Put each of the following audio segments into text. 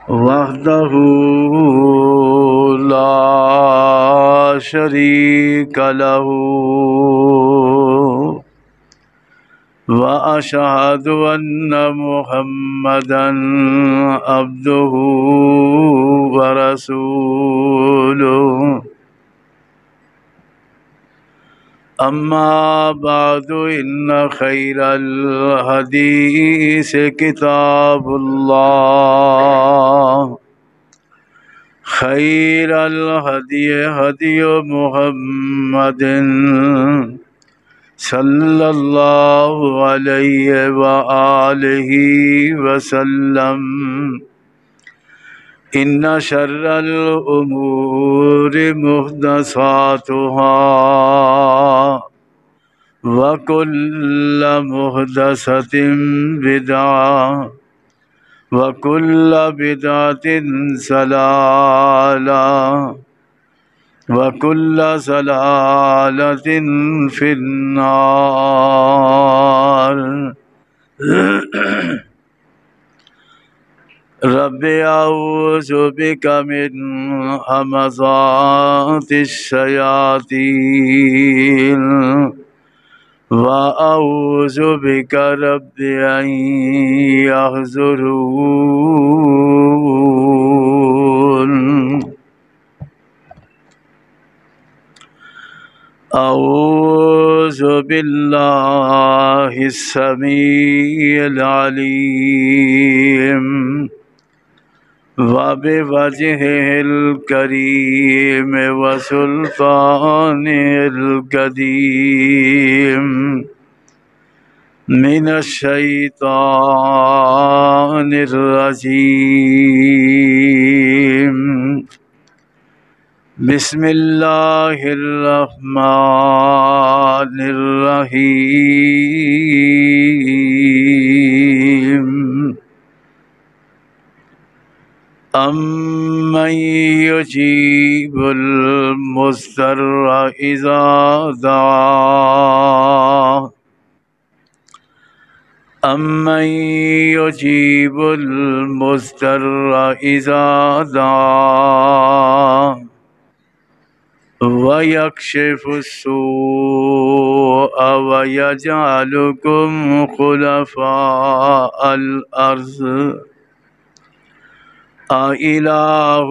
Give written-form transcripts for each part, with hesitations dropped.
وحدہ لا شریک لہ وأشهد أن محمدا عبده ورسوله أما بعد إن خير الحديث كتاب الله خير الهدي هدي محمد صلی اللہ علیہ وآلہ وسلم ان شر الامور محدثاتها وکل محدثۃ بدعہ وکل بدعۃ ضلالہ وَكُلَّ ضَلَالَةٍ فِي النَّارِ رب اعوذ بک من همزات الشیاطین واعوذ بک رب ان یحضرون اعوذ باللہ السمیع العلیم وبوجہہ الکریم وسلطانہ القدیم من الشیطان الرجیم بسم اللہ الرحمن الرحیم امن یجیب المضطر اذا دعاہ امن یجیب المضطر اذا دعاہ وَيَكْشِفُ السُّوءَ وَيَجْعَلُكُمْ خُلَفَاءَ الْأَرْضِ أَإِلَٰهٌ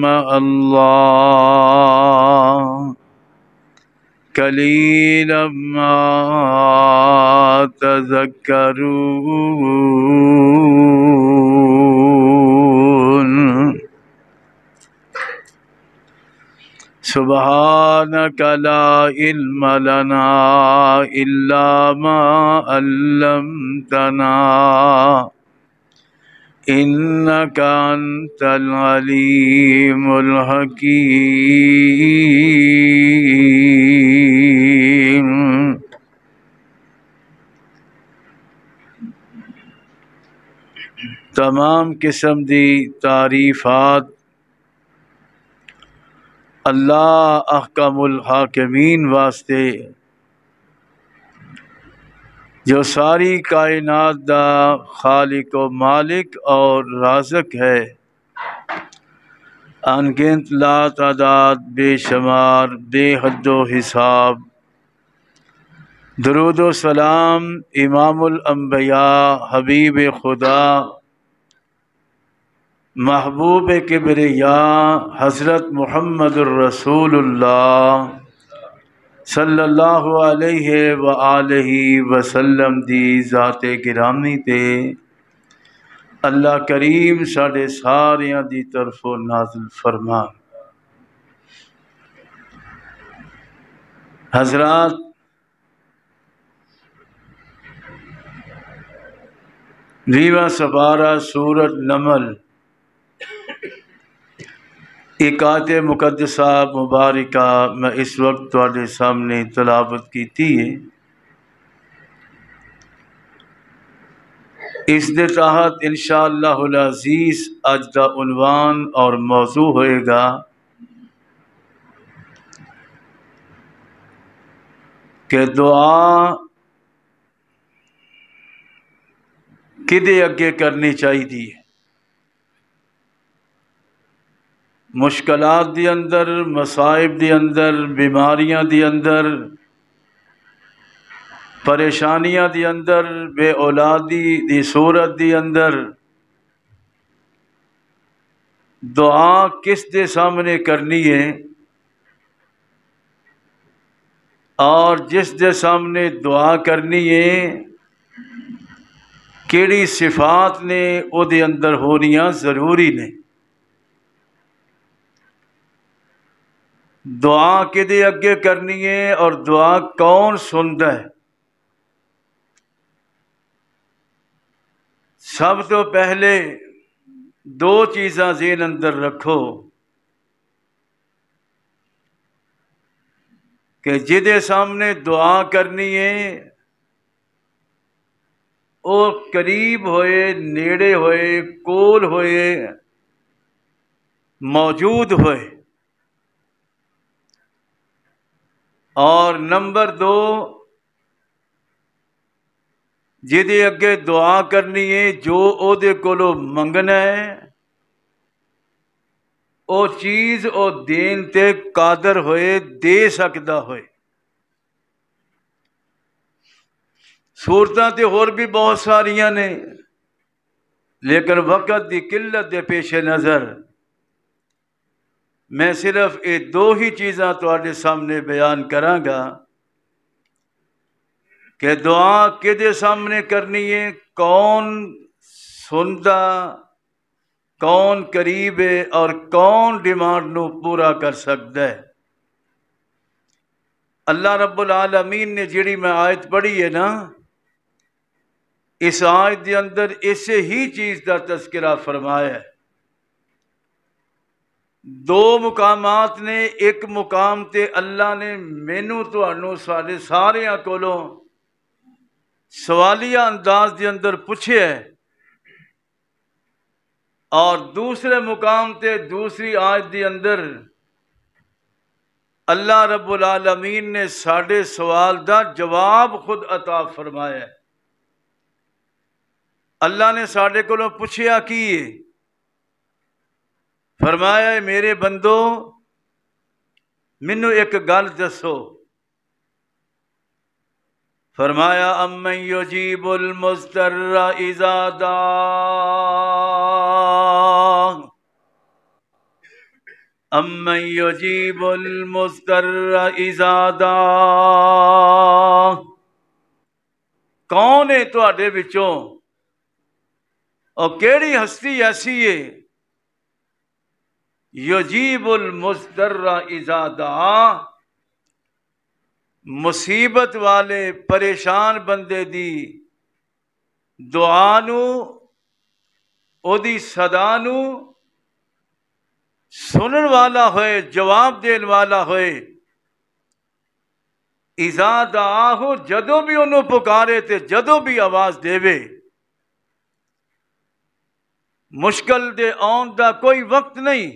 مَّعَ اللَّهِ قَلِيلًا مَّا تَذَكَّرُونَ سبحانك لا علم لنا إلا ما علمتنا إنك أنت العليم الحكيم تمام قسم دی تعریفات اللہ احکم الحاکمین واسطے جو ساری کائنات دا خالق و مالک اور رازق ہے، انگنت لا تعداد بے شمار بے حد و حساب۔ درود و سلام امام الانبیاء حبیب خدا محبوب کبریا حضرت محمد الرسول اللہ صلی اللہ علیہ وآلہ وسلم دی ذات گرامی تے اللہ کریم ساڈے ساریاں دی طرفوں نازل فرما۔ حضرات، ویواں سپارہ سورۃ نمل ایک آیت مقدسہ مبارکہ میں اس وقت تواڈے سامنے تلاوت کیتی ہے۔ اس دے تحت انشاءاللہ العزیز اج دا عنوان اور موضوع ہوئے گا کہ دعا کدے اگے کرنی چاہیے۔ مشکلات دی اندر، مصائب دی اندر، بیماریاں دی اندر، پریشانیاں دی اندر، بے اولادی دی صورت دی اندر دعا کس دے سامنے کرنی ہے، اور جس دے سامنے دعا کرنی ہے کیڑی صفات نے او دے اندر ہونیاں ضروری نے۔ دعا کدے اگے کرنی ہے اور دعا کون سندا ہے؟ سب تو پہلے دو چیزاں ذہن اندر رکھو کہ جدے سامنے دعا کرنی ہے او قریب ہوئے، نیڑے ہوئے، کول ہوئے، موجود ہوئے، اور نمبر دو جدے اگے دعا کرنی ہے جو او دے کولو منگنا ہے او چیز او دین تے قادر ہوئے، دے سکتا ہوئے۔ صورتاں تے اور بھی بہت ساریاں نے، لیکن وقت دی قلت دے پیش نظر میں صرف یہ دو ہی چیزاں تواڈے سامنے بیان کراں گا کہ دعا کدے سامنے کرنی ہے، کون سندا، کون قریب ہے، اور کون ڈیمانڈ نو پورا کر سکتا ہے۔ اللہ رب العالمین نے جڑی میں آیت پڑھی ہے نا، اس آیت دے اندر اسے ہی چیز کا تذکرہ فرمایا ہے۔ دو مقامات نے، ایک مقام تے اللہ نے مینوں تانوں سارے ساریاں کولوں سوالیہ انداز دے اندر پوچھے ہے، اور دوسرے مقام تے دوسری آیت دے اندر اللہ رب العالمین نے ساڈے سوال دا جواب خود عطا فرمایا ہے۔ اللہ نے ساڈے کولوں پوچھیا کی ہے؟ فرمایا ہے میرے بندو مینوں ایک گل دسو۔ فرمایا امن یجیب المضطر اذا دعا، امن یجیب المضطر اذا دعا، کون ہے تواڈے وچوں اور کیڑی ہستی ایسی ہے یجیب المضطر اذا دعا، مصیبت والے پریشان بندے دی دعا نو، او دی صدا نو سنن والا ہوئے، جواب دین والا ہوئے، اذا دعاہ جدوں بھی انہوں پکارے تے جدوں بھی آواز دیوے۔ مشکل دے آن دا کوئی وقت نہیں،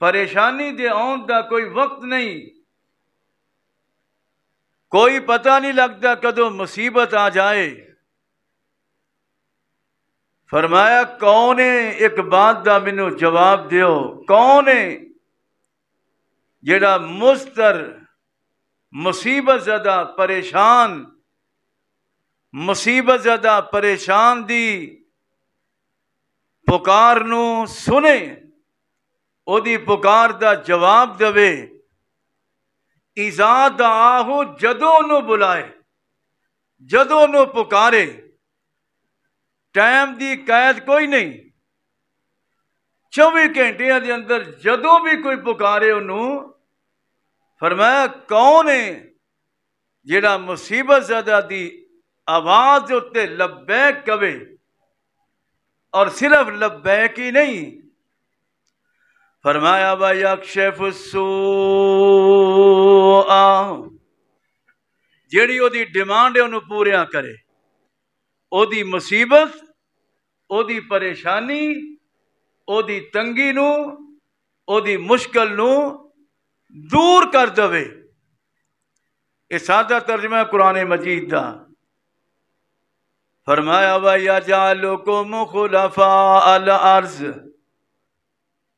پریشانی دے آن دا کوئی وقت نہیں، کوئی پتہ نہیں لگتا کدوں مصیبت آ جائے۔ فرمایا کون ہے، ایک بات دا مینوں جواب دیو، کون ہے جڑا مضطر، مصیبت زدہ پریشان، مصیبت زدہ پریشان دی پکار نو سنے، او دی پکار دا جواب دوے، اذا دعاہ جدوں انہوں بلائے، جدوں انہوں پکارے، ٹائم دی قید کوئی نہیں، 24 گھنٹے دے اندر جدوں بھی کوئی پکارے انہوں۔ فرمایا کون ہے جڑا مصیبت زدہ دی آواز اتے لبیک کہے، اور صرف لبیک ہی نہیں، فرمایا وَيَكْشِفُ السُّوءَ، جیڑی او دی ڈیمانڈ ہے انہوں پوریاں کرے، او دی مصیبت، او دی پریشانی، او دی تنگی نو، او دی مشکل نو دور کر دوے۔ یہ سادہ ترجمہ قرآن مجید دا۔ فرمایا وَيَجْعَلُكُمْ خُلَفَاءَ الْأَرْضِ،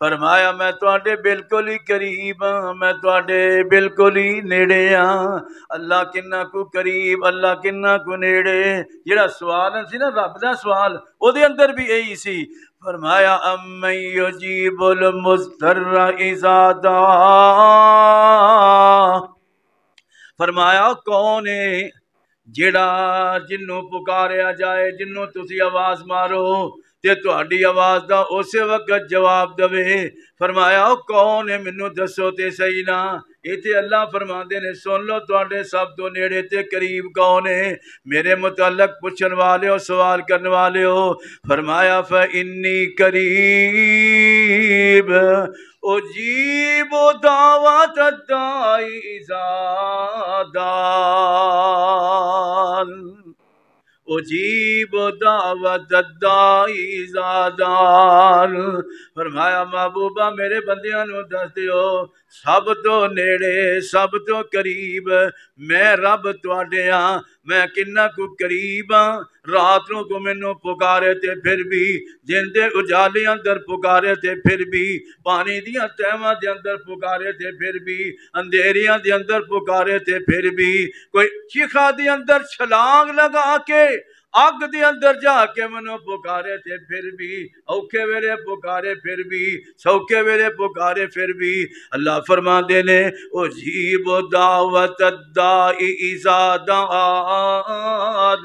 فرمایا میں تواڈے بالکل ہی قریب ہاں، میں تواڈے بالکل ہی نیڑے ہاں۔ اللہ کنا کو قریب، اللہ کنا کو نیڑے، جڑا سوال سی نا رب دا سوال، او دے اندر بھی یہی سی۔ فرمایا امن یجیب المضطر اذا دعا، فرمایا کون ہے جڑا جنوں پکاریا جائے، جنوں تسی آواز مارو تے تہاڈی آواز دا اسی وقت جواب دوے۔ فرمایا کون ہے مینوں دسو تے صحیح نا۔ ایتھے اللہ فرماندے نے سن لو تواڈے سب تو نیڑے تے قریب کون ہے، میرے متعلق پوچھن والے ہو، سوال کرنے والے ہو۔ فرمایا فإنی قریب اجیب دعوت الداعی اذا دعان، اجیب دعوت الداعی اذا دعان۔ فرمایا محبوبہ میرے بندیاں نو دس دیو سب تو نیڑے، سب تو قریب میں رب تواڈے ہاں۔ میں کنا کو قریب ہاں، رات نو کو مینوں پکارے تے پھر بھی، جن دے اجالے اندر پکارے تے پھر بھی، پانی دیاں تہواں دے اندر پکارے تے پھر بھی، اندھیریاں دے اندر پکارے تے پھر بھی، کوئی چیخا دے اندر چھلانگ لگا کے اگ دے اندر جا کے منو پکارے تے پھر بھی، اوکھے ویلے پکارے پھر بھی، سوکھے ویلے پکارے پھر بھی، اللہ فرما دے نے اجیب دعوت الداعی اذا دعان۔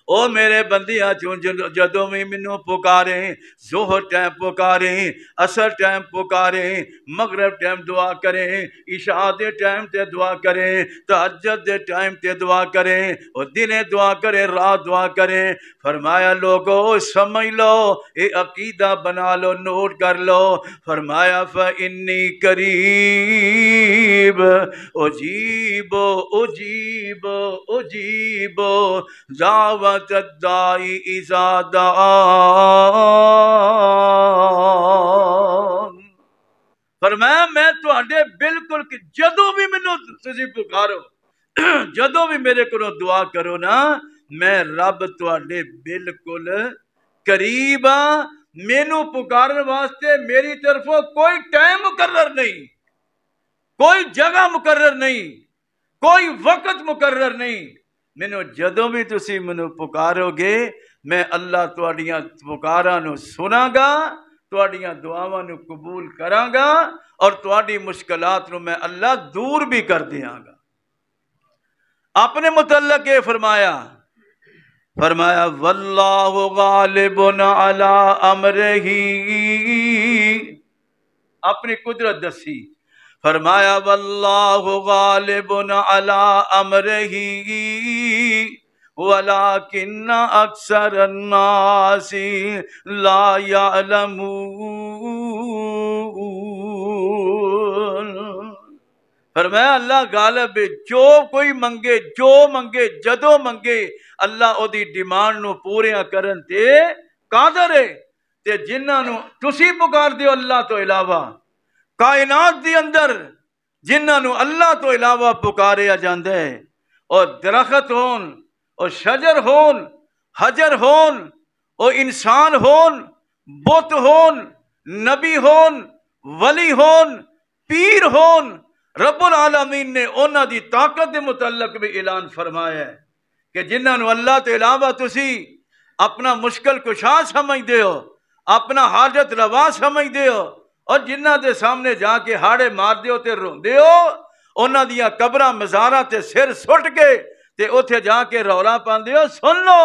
او میرے بندیاں چون جدوں بھی مینوں پکاریں، ظہر ٹائم پکاریں، عصر ٹائم پکاریں، مغرب ٹائم دعا کریں، عشاء دے ٹائم تے دعا کریں، تہجد دے ٹائم تے دعا کریں، اور دنے دعا کریں، رات دعا کریں۔ فرمایا لوگو سمجھ لو، اے عقیدہ بنا لو، نوٹ کر لو۔ فرمایا فإنی قریب اجیب اجیب اجیب دعوت الداعی اذا دعان۔ فرمایا میں تواڈے بالکل جدوں بھی مینوں تسی پکارو، جدوں بھی میرے کولوں دعا کرو نا، میں رب تواڈے بالکل قریب ہاں۔ مینوں پکارن واسطے میری طرفوں کوئی ٹائم مقرر نہیں، کوئی جگہ مقرر نہیں، کوئی وقت مقرر نہیں۔ مینوں جدوں بھی تسی مینوں پکارو گے، میں اللہ تواڈیاں پکاراں نو سناں گا، تواڈیاں دعاواں نو قبول کراں گا، اور تواڈی مشکلات نو میں اللہ دور بھی کر دیاں گا۔ اپنے متعلق یہ فرمایا، فرمایا واللہ غالب علی امرہ، اپنی قدرت دسی۔ فرمایا واللہ غالب علی امرہ ولکن اکثر الناس لا یعلمون۔ فرمایا اللہ غالب ہے، جو کوئی منگے، جو منگے، جدو منگے، اللہ او دی ڈیمانڈ نو پوریاں کرن تے قادر ہے۔ تے جنہاں نو تسی پکار دیو اللہ تو علاوہ، کائنات دی اندر جنہاں نو اللہ تو علاوہ پکاریا جاندہ ہے، اور درخت ہون، اور شجر ہون، حجر ہون، اور انسان ہون، بت ہون، نبی ہون، ولی ہون، پیر ہون، رب العالمین نے انہاں دی طاقت دے متعلق بھی اعلان فرمایا ہے کہ جنہاں نو اللہ تو علاوہ تسی اپنا مشکل کشا سمجھ دیو، اپنا حاجت روا سمجھ دیو، اور جنہاں دے سامنے جا کے ہاڑے مار دیو تے رون دیو، انہاں دیا قبراں مزاراں تے سر سٹ کے تے اوتھے جا کے رولا پان دیو، سن لو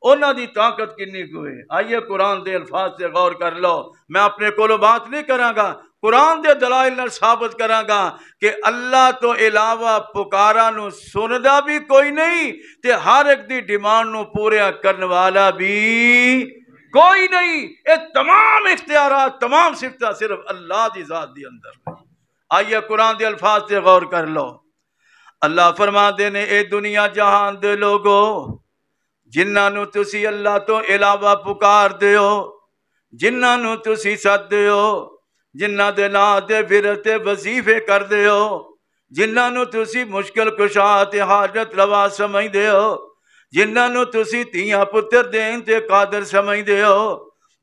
انہاں دی طاقت کنی کوئی۔ آئیے قرآن دے الفاظ سے غور کر لو، میں اپنے کولو بات نہیں کراں گا، قرآن دے دلائل نال ثابت کراں گا کہ اللہ تو علاوہ پکارا نو سندا بھی کوئی نہیں، تے ہر ایک دی ڈیمانڈ نو پوریا کرنے والا بھی کوئی نہیں۔ اے تمام اختیارات، تمام صفتہ صرف اللہ دی ذات دی اندر۔ آئیے قرآن دے الفاظ سے غور کر لو، اللہ فرما دے نے اے دنیا جہان دے لوگو، جنہاں نو تسی اللہ تو علاوہ پکار دیو، جنہاں نو تسی سد دیو، جنہاں دے نا دے پھرتے وظیفے کر دیو، جنہاں نو تسی مشکل کشا تے حاجت روا سمجھ دیو، جنہاں نو تسی تیاں پتر دین تے قادر سمجھ دیو،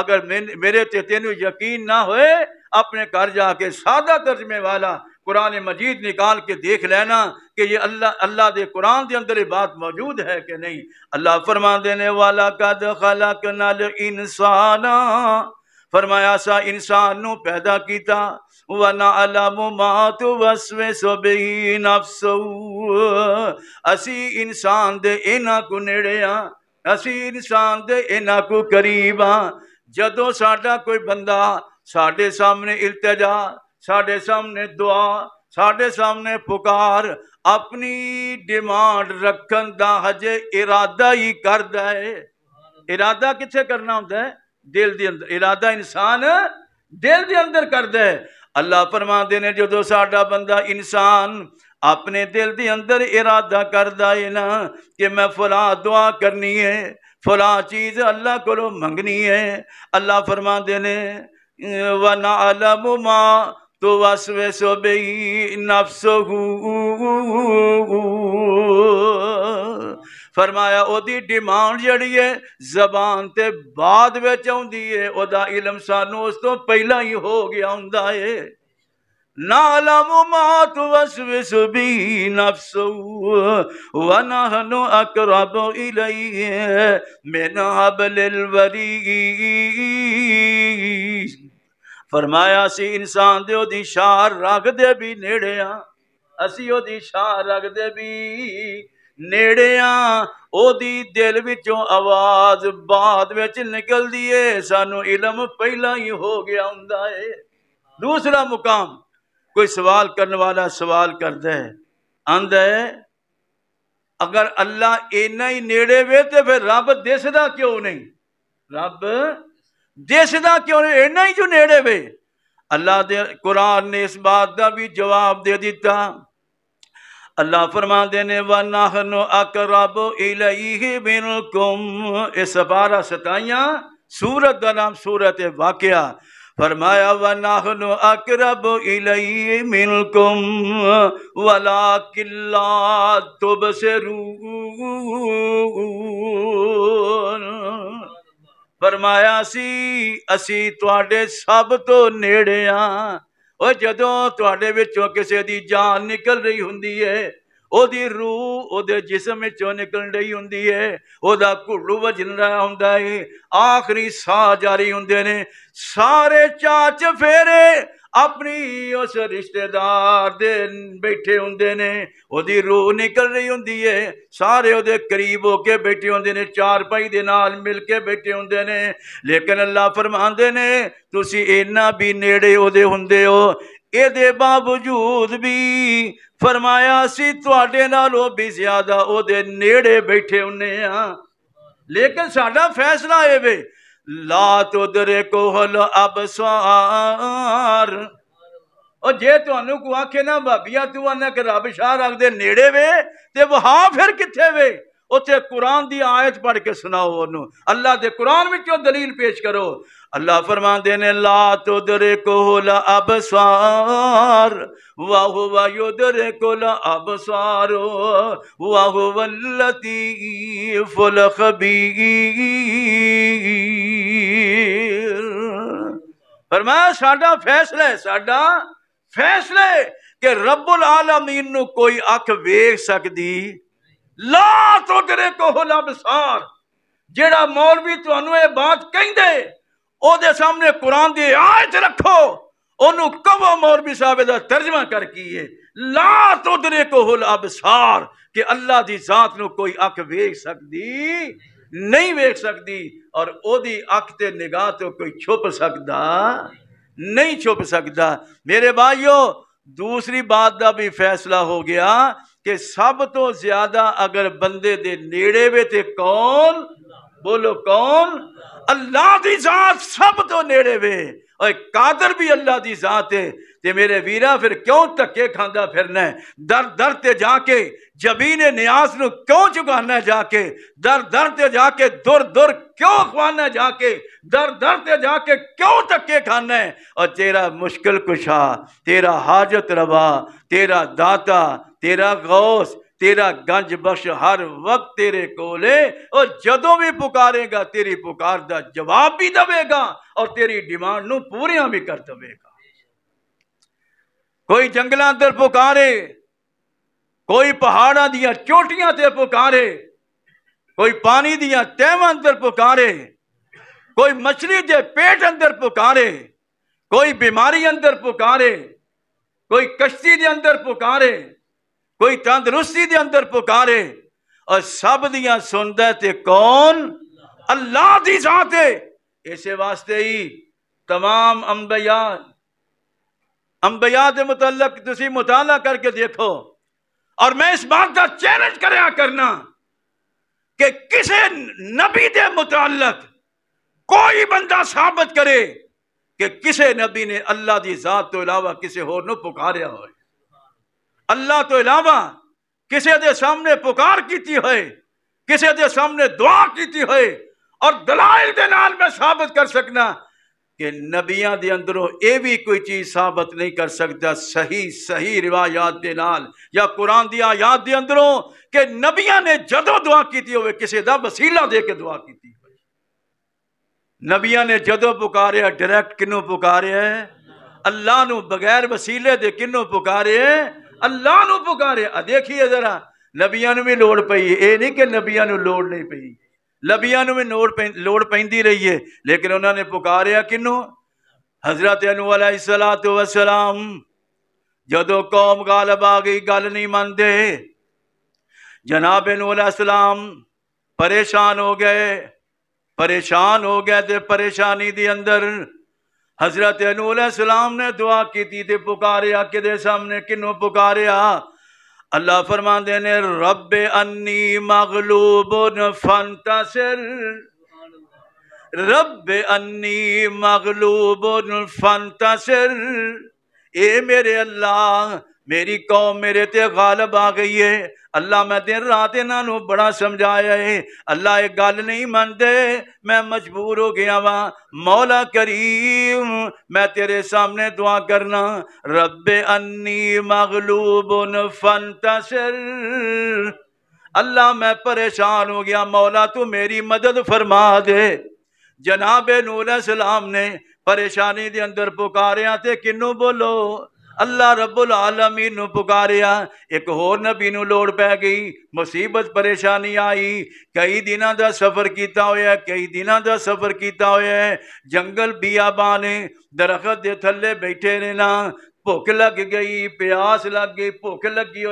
اگر میرے تے تینوں یقین نہ ہوئے اپنے گھر جا کے سادہ ترجمے والا قرآن مجید نکال کے دیکھ لینا کہ یہ اللہ دے قرآن دے اندر یہ بات موجود ہے کہ نہیں۔ اللہ فرما دینے والا قد خلقنا الانسان، فرمایا سا انسان نو پیدا کیتا، وَنَعْلَمُ مَا تُوَسْوِسُ بِهِ نَفْسُهُ، اسی انسان دے اینا کو نیڑے ہاں، اسی انسان دے اینا کو قریب ہاں۔ جدوں ساڈا کوئی بندہ ساڈے سامنے التجا، ساڈے سامنے دعا، ساڈے سامنے پکار، اپنی ڈیمانڈ رکھن دا ہجے ارادہ ہی کردا ہے۔ ارادہ کتھے کرنا ہوتا ہے؟ دل دے اندر۔ ارادہ انسان دل دے اندر کردا ہے۔ اللہ فرما دے نے جدو ساڈا بندہ انسان اپنے دل دے اندر ارادہ کردا ہے نا کہ میں فلاں دعا کرنی ہے، فلاں چیز اللہ کو منگنی ہے، اللہ فرما دے نے وَنَعْلَمُ مَا تُوَسْوِسُ بِهِ نَفْسُهُ، فرمایا او دی ڈیمانڈ جڑی ہے زبان تے بعد وچ آوندی ہے، او دا علم سانو اس تو پہلا ہی ہو گیا ہوندا ہے۔ نَعْلَمُ مَا تُوَسْوِسُ بِهِ نَفْسُهُ وَنَحْنُ أَقْرَبُ إِلَيْهِ مِنْ حَبْلِ الْوَرِيدِ، فرمایا سی انسان دے او دی شار رکھ دے بھی نیڑے ہاں، اسی او دی شار رکھ دے بھی نیڑے ہاں، او دی دل وچوں آواز بعد وچ نکل دیے، سانو علم پہلا ہی ہو گیا ہوندا ہے۔ دوسرا مقام، کوئی سوال کرنے والا سوال کردا ہے، آندا ہے اگر اللہ اینا ہی نیڑے وے تے پھر رب دسدا کیوں نہیں؟ رب دسدا کیوں نہیں؟ اینا ہی جو نیڑے وے۔ اللہ دے قرآن نے اس بات دا بھی جواب دے دیتا۔ اللہ فرما دینے وَنَحْنُ أَقْرَبُ إِلَيْهِ مِنْكُمْ، اس سپارہ 27 سورت دا نام سورت واقعہ، فرمایا وَنَحْنُ أَقْرَبُ إِلَيْهِ مِنْكُمْ وَلَكِنْ لَا تُبْصِرُونَ، فرمایا اسی تواڈے سب تو نیڑے ہاں۔ اور جدوں تواڈے وچوں کسے دی جان نکل رہی ہوندی ہے، او دی روح او دے جسم وچوں نکل رہی ہوندی ہے، او دا گھڑو وجن رہا ہوندا ہے، آخری ساہ جاری ہوندے نے، سارے چاچ پھیرے اپنی اس رشتہ دار دے بیٹھے ہوندے نے، او دی روح نکل رہی ہوندی ہے، سارے او دے قریب ہو کے بیٹھے ہوندے نے، چار پائی دے نال مل کے بیٹھے ہوندے نے، لیکن اللہ فرماندے نے تسی اینا بھی نیڑے او دے ہوندے ہو، اے دے باوجود بھی فرمایا سی تواڈے نالوں بھی زیادہ او دے نیڑے بیٹھے ہونے ہاں، لیکن ساڈا فیصلہ اے وے لا تدرکہ الابصار۔ اور جے تانوں کو آکھے نا بھابیاں تو آنا کہ رب شاہ رکھ دے نیڑے وے تے وہاں پھر کتھے وے؟ اتھے قرآن دی آیت پڑھ کے سناؤ انہوں، اللہ دے قرآن وچوں دلیل پیش کرو۔ اللہ فرمان دینے لا تدرکہ الابصار وَهُوَ يُدْرِكُ الْأَبْصَارَ وَهُوَ اللَّطِيفُ الْخَبِيرُ، فرمایا ساڈا فیصلہ ہے، ساڈا فیصلہ ہے کہ رب العالمین نو کوئی اکھ ویکھ سکدی لا تدرکہ الابصار۔ جیڑا مولوی تانوں اے بات کہندے او دے سامنے قرآن دی آیت رکھو، انہوں کہو مولوی صاحب دا ترجمہ کر کیے لا تدرکہ الابصار کہ اللہ دی ذات نو کوئی اکھ ویکھ سکدی نہیں ویکھ سکدی، اور او دی اکھ تے نگاہ تو کوئی چھپ سکدا نہیں چھپ سکدا۔ میرے بھائیو دوسری بات دا بھی فیصلہ ہو گیا کہ سب تو زیادہ اگر بندے دے نیڑے وے تے کون؟ بولو کون؟ اللہ دی ذات سب تو نیڑے وے، اور قادر بھی اللہ دی ذات ہے۔ تے میرے ویرا پھر کیوں تکے کھاندا پھرنا ہے؟ در در تے جا کے جبین نیاز نو کیوں چکانا ہے؟ جا کے در در تے جا کے در در کیوں خوانا ہے؟ جا کے در در تے جا کے کیوں تکے کھانا ہے؟ اور تیرا مشکل کشا، تیرا حاجت روا، تیرا داتا، تیرا غوث، تیرا گنج بخش ہر وقت تیرے کولے، اور جدوں بھی پکارے گا تیری پکار دا جواب بھی دے گا اور تیری ڈیمانڈ نو پوریاں بھی کر دے گا۔ کوئی جنگلاں اندر پکارے، کوئی پہاڑاں دیا چوٹیاں تے پکارے، کوئی پانی دیا تہواں اندر پکارے، کوئی مچھلی دے پیٹ اندر پکارے، کوئی بیماری اندر پکارے، کوئی کشتی دے اندر پکارے، کوئی تندرستی دے اندر پکارے، اور سب دیاں سندا تے کون؟ اللہ دی ذات ہے۔ اسے واسطے ہی تمام انبیاء دے متعلق تسی مطالعہ کر کے دیکھو، اور میں اس بات کا چیلنج کریا کرنا کہ کسی نبی دے متعلق کوئی بندہ ثابت کرے کہ کسی نبی نے اللہ دی ذات تو علاوہ کسی اور نو پکاریا ہوئے، اللہ تو علاوہ کسی دے سامنے پکار کیتی ہوئے، کسی دے سامنے دعا کیتی ہوئے، اور دلائل دے نال میں ثابت کر سکنا کہ نبیاں دے اندروں اے بھی کوئی چیز ثابت نہیں کر سکتا صحیح روایات دے نال یا قرآن دی آیات دے اندروں کہ نبیاں نے جدوں دعا کیتی ہوئے کسی دا وسیلہ دے کے دعا کیتی ہوئے۔ نبیاں نے جدوں پکارے ڈائریکٹ کنوں پکارے ہے؟ اللہ نو، بغیر وسیلے دے کنوں پکارے ہے؟ اللہ نو پکارے۔ دیکھیے ذرا نبیاں نو بھی لوڑ پئی، اے نہیں کہ نبیاں نو لوڑ نہیں پئی، نبیاں نو بھی لوڑ پیندی رہی ہے، لیکن انہوں نے پکاریا کنوں؟ حضرت نوح علیہ السلام جدو قوم غالب آ گئی گل نہیں مندے، جناب نوح علیہ السلام پریشان ہو گئے تے پریشانی دی اندر حضرت نوح علیہ السلام نے دعا کی تھی تے پکاریا کدے سامنے؟ کنوں پکاریا؟ اللہ فرماندے نے رب انی مغلوب فانتصر، رب انی مغلوب فانتصر، اے میرے اللہ میری قوم میرے تے غالب آ گئی ہے۔ اللہ میں دن رات انہاں نو بڑا سمجھایا ہے، اللہ ایک گل نہیں مندے، میں مجبور ہو گیا وا، مولا کریم میں تیرے سامنے دعا کرنا، رب انی مغلوب فانتصر، اللہ میں پریشان ہو گیا، مولا تو میری مدد فرما دے۔ جناب نوح علیہ السلام نے پریشانی دے اندر پکاریا تے کنوں بولو؟ اللہ رب العالمین نو پکاریا۔ ایک اور نبی نو لوڑ پہ گئی، مصیبت پریشانی آئی، کئی دنوں دا سفر کیتا ہویا ہے، جنگل بیابان درخت دے تھلے بیٹھے رہنا، بھوک لگ گئی، پیاس لگ گئی، بھوک لگی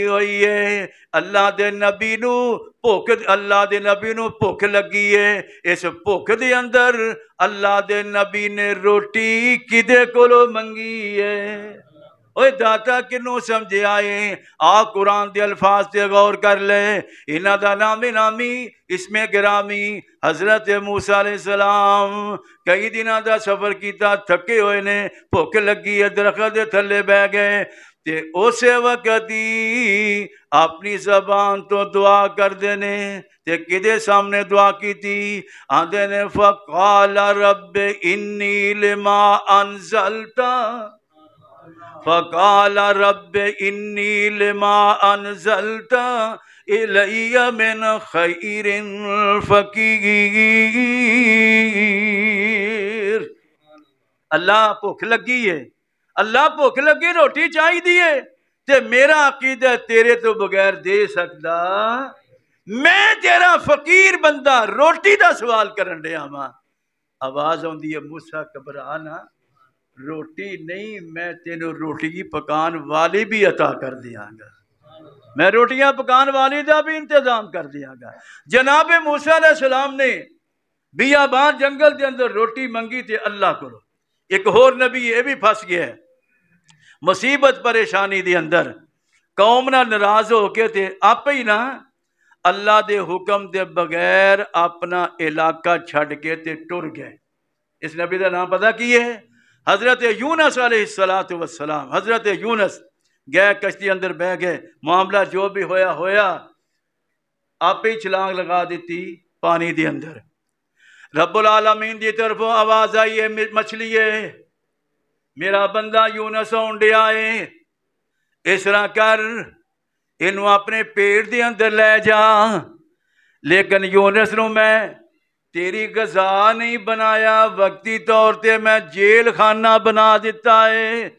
ہوئی ہے، اللہ دے نبی نو بھوک لگی ہے۔ اس بھوک دے اندر اللہ دے نبی نے روٹی کدے کولو منگی ہے؟ اوہ داتا کنوں سمجھے آئے؟ قرآن دے الفاظ تے غور کر لے، انہاں دا نامی اسم گرامی حضرت موسیٰ علیہ السلام کئی دنوں دا سفر کیتا، تھکے ہوئے نے، بھوک لگی ہے، درخت دے تھلے بہ گئے تے اسے وقت ہی اپنی زبان تو دعا کر دینے تے کدے سامنے دعا کی تھی؟ آندے نے فقال رب انی لما انزلتا، فقال رب انی لما انزلت الی من خیر فقیر۔ اللہ بھوک لگی ہے، اللہ بھوک لگی روٹی چاہی دیئے تے میرا عقیدہ تیرے تو بغیر دے سکتا، میں تیرا فقیر بندہ روٹی دا سوال کرن دیا ماں۔ آواز ہوندی ہے موسیٰ گھبرانا، روٹی نہیں، میں تینوں روٹی پکان والی بھی عطا کر دیا گا، میں روٹیاں پکان والی دا بھی انتظام کر دیا گا۔ جناب موسیٰ علیہ السلام نے بیابان جنگل دے اندر روٹی منگی تے اللہ کرو۔ ایک اور نبی یہ بھی پھنس گیا ہے مصیبت پریشانی دے اندر، قوم نہ ناراض ہو کے تے آپ ہی نہ اللہ دے حکم دے بغیر اپنا علاقہ چھڑ کے تے ٹر گئے۔ اس نبی دا نام پتہ کی ہے؟ حضرت یونس علیہ السلام۔ حضرت یونس گئے، کشتی اندر بہ گئے، معاملہ جو بھی ہویا آپ ہی چھلانگ لگا دیتی پانی دے اندر۔ رب العالمین دی طرفوں آواز آئی ہے، مچھلی ہے، میرا بندہ یونس ہون ڈیا ہے، اس طرح کر انہوں اپنے پیٹ دے اندر لے جا، لیکن یونس نو میں تیری غذا نہیں بنایا، وقتی طور تے میں جیل خانہ بنا دیتا ہے،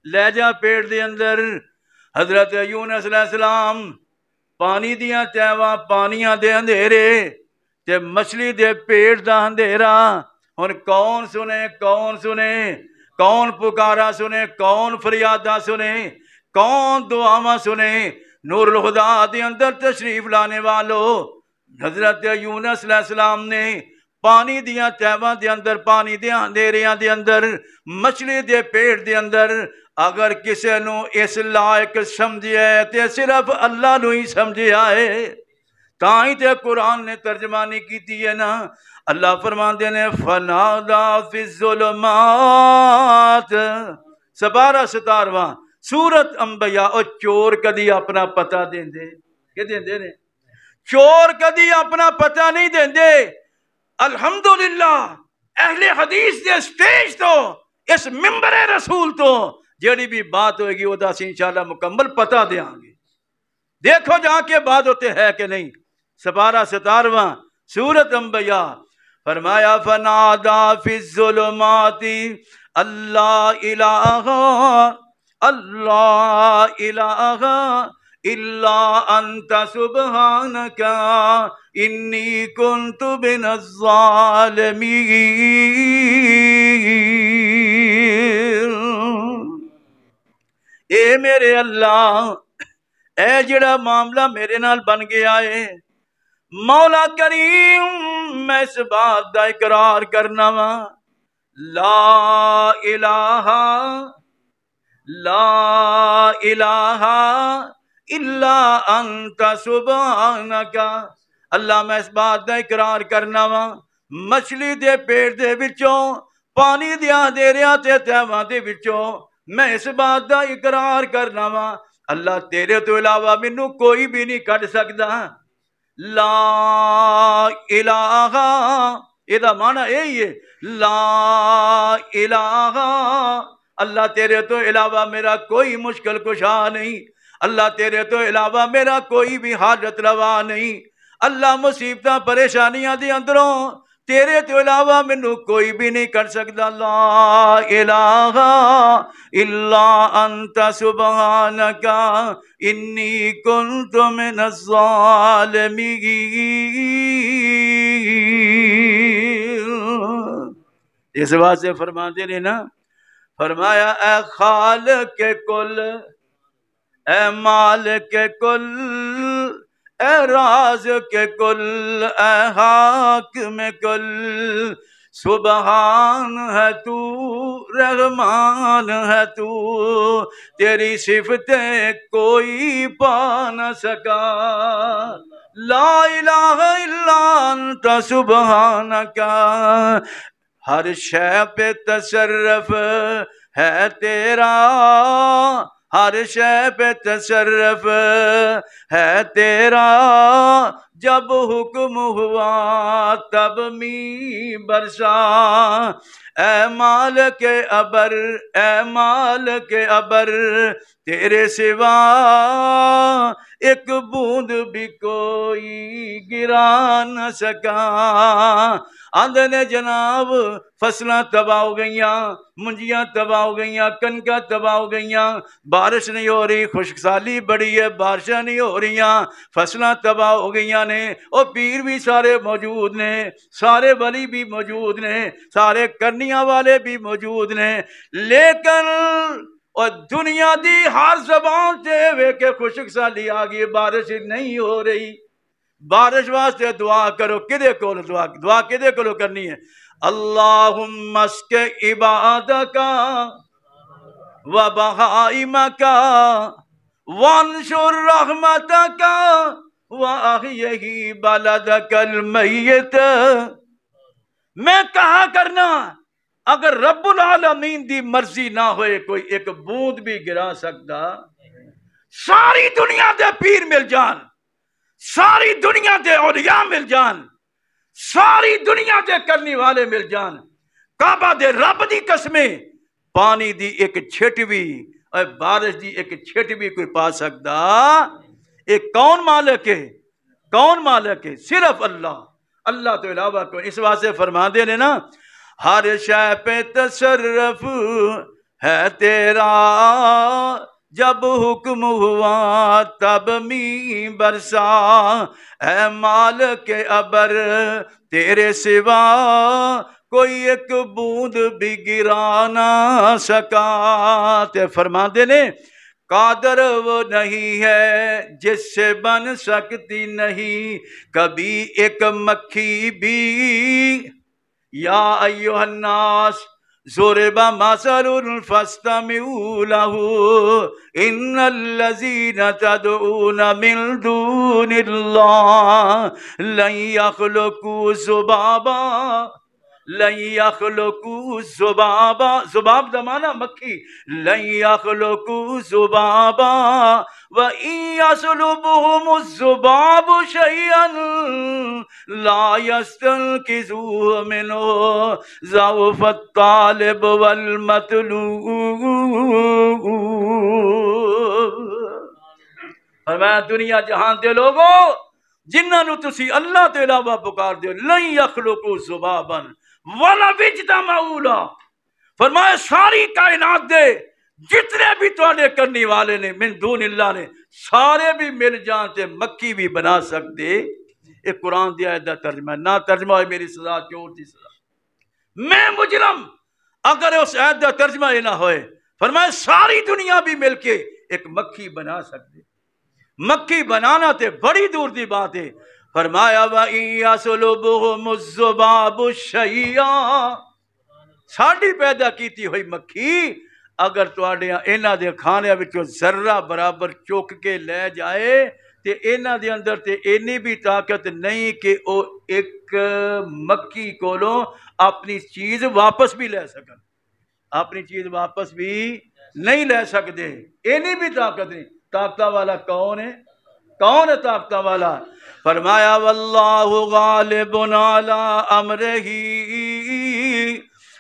لے جا پیٹ دے اندر۔ حضرت یونس علیہ السلام پانی دیاں تیواں، پانیاں دے اندھیرے تے مچھلی دے پیٹ دا اندھیرا، ہن کون سنے، کون سنے، کون پکارا سنے، کون فریادہ سنے، کون دعاواں سنے؟ نور الخدا دے اندر تشریف لانے والو، حضرت یونس علیہ السلام نے پانی دیاں تیواں دے اندر، پانی دیاں اندھیریاں دے اندر، مچھلی دے پیٹ دے اندر اگر کسے نو اس لائق سمجھے تے صرف اللہ نو ہی سمجھیا ہے۔ تاں ہی تے قرآن نے ترجمانی کی ہے نا، اللہ فرماندے نے فنادا فی الظلمات، 17 سورت انبیاء۔ اور چور کدی اپنا پتہ دیندے کہ دیندے نے؟ چور کدی اپنا پتہ نہیں دیندے۔ الحمدللہ اہل حدیث دے سٹیج تو، اس ممبر رسول تو جیڑی بھی بات ہوئے گی وہ دا سی انشاءاللہ مکمل پتہ دیاں گے۔ دیکھو جا کے بات ہوتے ہے کہ نہیں۔ 17 سورت انبیاء فرمایا فنادا فی الظلمات اللہ الہ اللہ الہ الا انت سبحانک انی کنت من الظالمین۔ اے میرے اللہ، اے جڑا معاملہ میرے نال بن گیا ہے، مولا کریم میں اس بات دا اقرار کرنا وا، لا الہ لا الہ الا انت سبحانک۔ اللہ میں اس بات دا اقرار کرنا وا، مچھلی دے پیٹ دے وچوں، پانی دیا اندھیریاں تے تیواں دے وچوں میں اس بات دا اقرار کرنا وا، اللہ تیرے تو علاوہ مینوں کوئی بھی نہیں کڈ سکدا۔ لا الہ، یہ دا معنی یہی ہے، لا الہ، اللہ تیرے تو علاوہ میرا کوئی مشکل کشا نہیں، اللہ تیرے تو علاوہ میرا کوئی بھی حاجت روا نہیں، اللہ مصیبتاں پریشانیاں دی اندروں تیرے تو علاوہ مینوں کوئی بھی نہیں کر سکتا۔ لا الہ الا انت سبحانک انی کنت من الظالمین۔ اس بات سے فرماتے نے نا، فرمایا اے خالق کل، اے مالک کل، اے رازق کل، اے حاکم کل، سبحان ہے تو، رحمان ہے تو، تیری صفتیں کوئی پا نہ سکا۔ لا الہ الا انت سبحانک، ہر شے پہ تصرف ہے تیرا، ہر شے پہ تصرف ہے تیرا، جب حکم ہوا تب می برسا۔ اے مالک ابر، اے مالک ابر، تیرے سوا ایک بوند بھی کوئی گرا نہ سکا۔ آندھے نے جناب فصلاں تباہ ہو گئیاں، منجیاں تباہ ہو گئیاں، کنکاں تباہ ہو گئیاں، بارش نہیں ہو رہی، خشک سالی بڑی ہے، بارشاں نہیں ہو رہیاں، فصلاں تباہ ہو گئیاں نے، اور پیر بھی سارے موجود نے، سارے ولی بھی موجود نے، سارے کرنیاں والے بھی موجود نے، لیکن اور دنیا دی ہر زبان تے وے کہ خشک سالی آ گئی، بارش نہیں ہو رہی، بارش واسطے دعا کرو، کدے کولو دعا کدے کولو کرنی ہے؟ اللہم اسق عبادک و بہائمک وانشر رحمتک و احیی بلدک المیت۔ میں کہا کرنا اگر رب العالمین دی مرضی نہ ہوئے کوئی ایک بوند بھی گرا سکتا، ساری دنیا دے پیر مل جان، ساری دنیا دے اولیاء مل جان، ساری دنیا دے کرنی والے مل جان، کعبہ دے رب دی قسمیں پانی دی ایک چھٹ بھی اور بارش دی ایک چھٹ بھی کوئی پا سکتا، ایک کون مالک ہے؟ کون مالک ہے؟ صرف اللہ، اللہ تو علاوہ کوئی۔ اس واسطے فرما دے نے نا، ہر شے پہ تصرف ہے تیرا، جب حکم ہوا تب می برسا، اے مالک ابر تیرے سوا کوئی ایک بوند بھی گرا نہ سکا۔ تے فرما دے نے، قادر وہ نہیں ہے جس سے بن سکتی نہیں کبھی ایک مکھی بھی، یا ایھا الناس ضرب مثل فاستمعوا له ان الذين تدعون من دون الله لن يخلقوا ذبابا، لن يخلقوا ذبابا، ذباب زمانہ مکھی، لن يخلقوا ذبابا وَإِن يَسْلُبْهُمُ الذُّبَابُ شَيْئًا لَا يَسْتَنقِذُوهُ مِنْهُ ضَعْفَ الطَّالِبِ وَالْمَطْلُوبِ۔ فرمایا دنیا جہان دے لوگو جنہاں نو تسی اللہ تو علاوہ پکار دیو، لن یخلقوا ذبابا ولو اجتمعوا لہ، فرمایا ساری کائنات دے جتنے بھی تواڈے کرنے والے نے من دون اللہ نے، سارے بھی مل جان تے مکھی بھی بنا سکتے۔ ایک قرآن دی آیت دا ترجمہ ہے، نہ ترجمہ ہوئے میری سزا چور دی سزا، میں مجرم اگر اس آیت دا ترجمہ یہ نہ ہوئے، فرمایا ساری دنیا بھی مل کے ایک مکھی بنا سکتے۔ مکھی بنانا تے بڑی دور دی بات ہے۔ فرمایا وَإِن يَسْلُبْهُمُ الذُّبَابُ شَيْئًا، ساڈی پیدا کیتی ہوئی مکھی اگر تواڈے انہاں دے کھانے وچوں ذرہ برابر چوک کے لے جائے تے انہاں دے اندر تے اینی بھی طاقت نہیں کہ او ایک مکھی کولوں اپنی چیز واپس بھی لے سکن، اپنی چیز واپس بھی نہیں لے سکتے، اینی بھی طاقت نہیں۔ طاقت والا کون ہے؟ کون ہے طاقت والا؟ فرمایا واللہ غالب علی امرہ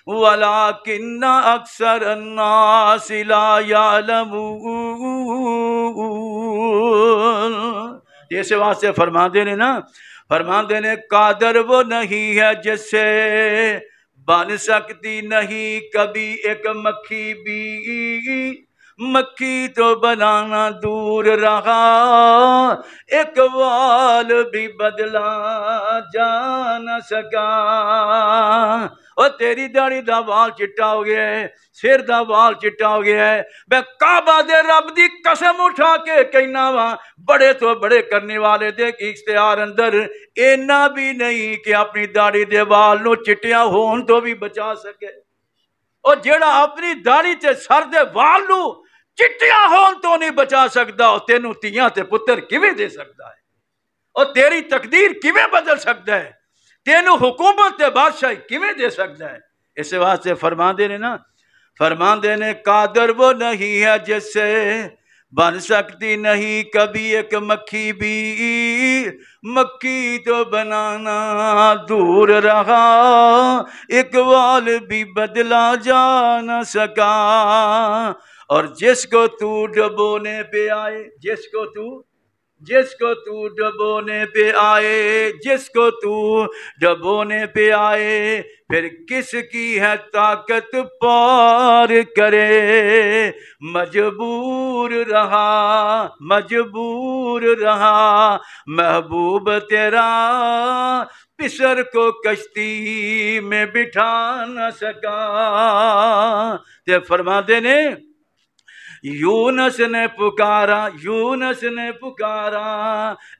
وَلَكِنَّ أَكْثَرَ النَّاسِ لَا يَعْلَمُونَ۔ جیسے واسطے فرما دینے نا، فرما دینے قادر وہ نہیں ہے جس سے بن سکتی نہیں کبھی ایک مکھی بھی، مکھی تو بنانا دور رہا ایک وال بھی بدلا جا نہ سکا۔ اور تیری داڑھی دا وال چٹا ہو گیا ہے، سر دا وال چٹا ہو گیا ہے، میں کعبہ دے رب دی قسم اٹھا کے کہنا وا بڑے تو بڑے کرنے والے دے اختیار اندر اینا بھی نہیں کہ اپنی داڑھی دے وال نو چٹیا ہون تو بھی بچا سکے۔ اور جیڑا اپنی داڑھی تے سر دے وال نو چٹیا ہون تو نہیں بچا سکتا، اور تینوں تیاں تے پتر کیویں دے سکتا ہے؟ اور تیری تقدیر کیویں بدل سکتا ہے؟ تینوں حکومت تے بادشاہی کیویں دے سکتا ہے؟ اس واسطے فرما دے نے نا، فرما دے نے قادر وہ نہیں ہے جس سے بن سکتی نہیں کبھی ایک مکھی بھی، مکھی تو بنانا دور رہا ایک وال بھی بدلا جا نہ سکا۔ اور جس کو تو ڈبونے پہ آئے، جس کو تو ڈبونے پہ آئے، جس کو تو ڈبونے پہ آئے، پھر کس کی ہے طاقت پار کرے؟ مجبور رہا محبوب تیرا، پسر کو کشتی میں بٹھا نہ سکا۔ تے فرما دینے یونس نے پکارا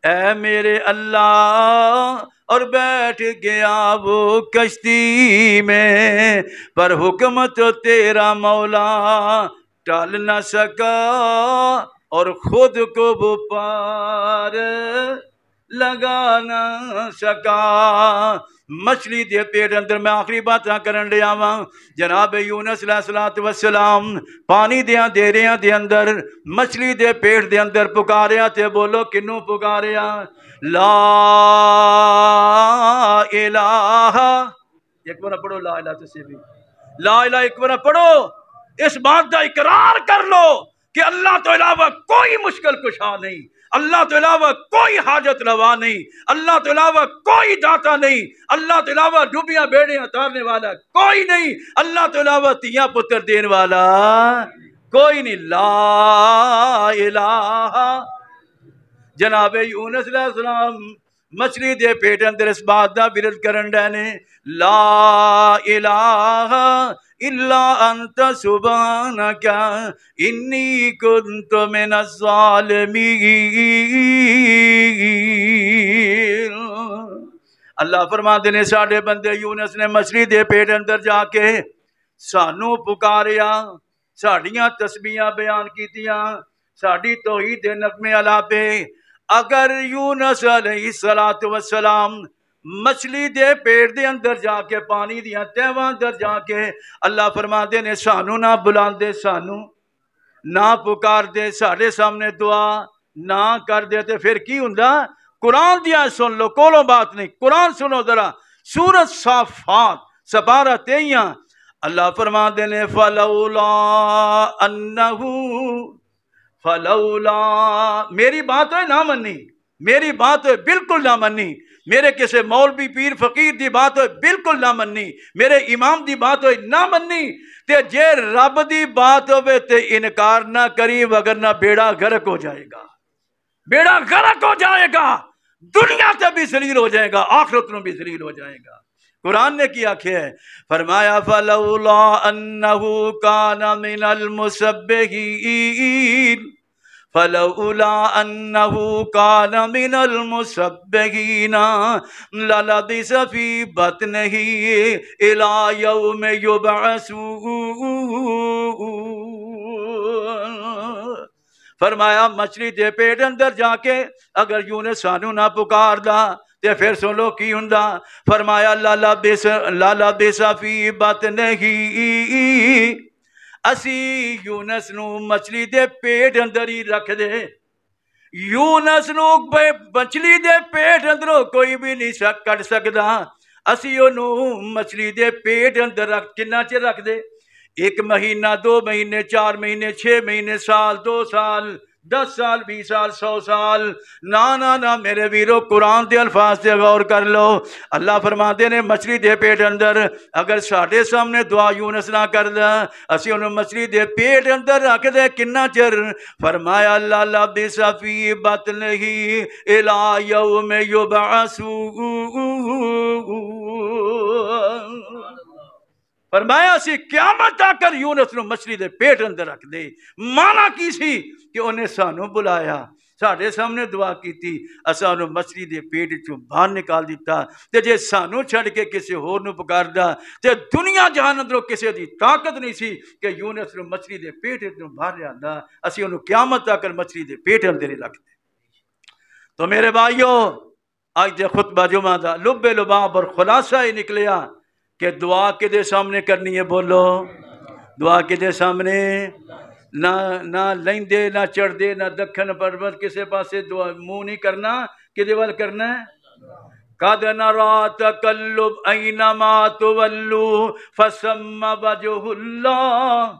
اے میرے اللہ، اور بیٹھ گیا وہ کشتی میں، پر حکم تو تیرا مولا ٹال نہ سکا، اور خود کو وہ پار لگا نہ سکا۔ مچھلی دے پیٹ اندر، میں آخری بات کرن لیا ہوں، جناب یونس علیہ السلام پانی دیاں دیریاں دے اندر، مچھلی دے پیٹ دے اندر پکاریا، تے بولو کنوں پکاریا؟ لا الہ، ایک بار پڑھو لا الہ، تسی بھی لا الہ ایک بار پڑھو، اس بات کا اقرار کر لو کہ اللہ تو علاوہ کوئی مشکل کشا نہیں، اللہ تو علاوہ کوئی حاجت روا نہیں، اللہ تو علاوہ کوئی داتا نہیں، اللہ تو علاوہ ڈوبیاں بیڑیاں اتارنے والا کوئی نہیں، اللہ تو علاوہ تیاں پتر دین والا کوئی نہیں۔ لا الہ، جناب یونس علیہ السلام مچھلی دے پیٹ اندر اس بات دا ورد کرن ڈے نے، لا الہ الا انت سبحانک انی کنت من الظالمین۔ اللہ فرماندے نے ساڈے بندے یونس نے مچھلی دے پیٹ اندر جا کے سانو پکاریا، ساڈیاں تسبیحاں بیان کیتیاں، ساڈی توحید دے نغمے الاپے۔ اگر یونس علیہ السلام مچھلی دے پیٹ دے اندر جا کے پانی دیاں تہواں اندر جا کے اللہ فرماندے نے سانو نہ بلاندے، سانو نہ پکار دے، ساڑھے سامنے دعا نہ کر دے تے پھر کی ہوندا؟ قرآن دیا سن لو، کولو بات نہیں، قرآن سنو ذرا، سورۃ صافات سپارہ 23 اللہ فرماندے نے فلولا انہو، فلولا، میری بات ہے نہ منی، میری بات ہے بالکل نہ منی، میرے کسی مولوی پیر فقیر دی بات ہے بالکل نہ منی، میرے امام دی بات ہے نہ منی، تے جے رب دی بات ہوئے تے انکار نہ کری، وگرنہ بیڑا غرق ہو جائے گا، بیڑا غرق ہو جائے گا، دنیا تے بھی ذلیل ہو جائے گا، آخرت میں بھی ذلیل ہو جائے گا۔ قرآن نے کیا کیا ہے؟ فرمایا فلولا انہو کان من المسبحین، فلولا انہو کان من المسبحین للبث فی بطنہ الی یوم یبعثون۔ فرمایا مچھلی دے پیٹ اندر جا کے اگر یونس سانو نہ پکار دا تے پھر سن لو کی ہوندا؟ فرمایا للبث فی بطنہ، اسی یونس نو مچھلی دے پیٹ اندر ہی رکھ دے، یونس نو مچھلی دے پیٹ اندروں کوئی بھی نہیں کٹ سکدا، اسی انو مچھلی دے پیٹ اندر رکھ، کنا چر رکھ دے؟ 1 مہینہ، 2 مہینے، 4 مہینے، 6 مہینے، سال، 2 سال، 10 سال، 20 سال، 100 سال، نہ میرے ویرو قرآن دے الفاظ سے غور کر لو۔ اللہ فرماتے نے مچھلی دے پیٹ اندر اگر ساڑھے سامنے دعا یونس نہ کر دا، اسی انہوں مچھلی دے پیٹ اندر رکھ دے کنا چر؟ فرمایا اللہ لبث فی بطنہ الی یوم یبعثون۔ فرمایا سی قیامت آ کر یونس نو مچھلی دے پیٹ اندر رکھ دے۔ مانا کی سی کہ انہیں سانو بلایا، ساڑھے سامنے دعا کی تھی، اسا انہوں مچھلی دے پیٹ چوں باہر نکال دیتا، تے جے سانو چھڑ کے کسی ہور نو پکار دا تے دنیا جہان اندروں کسی دی طاقت نہیں سی کہ یونس نو مچھلی دے پیٹ چوں باہر آندا، اسی انہوں قیامت آ کر مچھلی دے پیٹ اندر ہی رکھ دے۔ تو میرے بھائیو، آج دے خطبہ جمعہ دا لب لباب اور خلاصہ ہی نکلیا کہ دعا کے دے سامنے کرنی ہے، بولو دعا کے دے سامنے نہ لیندے، نہ چڑھ دے، نہ دکھن پربت کسے پاسے دعا منہ نہیں کرنا، کدے وال کرنا ہے؟ قد نرا تقلب اینما تولو فثم وجہ اللہ،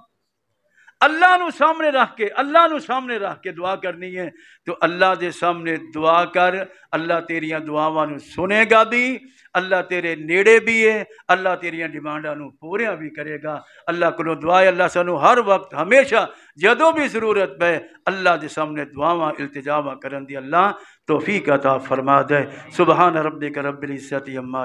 اللہ نو سامنے رکھ کے، اللہ نو سامنے رکھ کے دعا کرنی ہے تو اللہ دے سامنے دعا کر، اللہ تیریاں دعاواں نو سنے گا بھی، اللہ تیرے نیڑے بھی ہے، اللہ تیریاں ڈیمانڈاں نو پوریاں بھی کرے گا۔ اللہ کو دعا ہے اللہ سانو ہر وقت ہمیشہ جدوں بھی ضرورت پے اللہ دے سامنے دعاواں التجاواں کرن دی اللہ توفیق عطا فرما دے۔ سبحان ربک رب العزت عما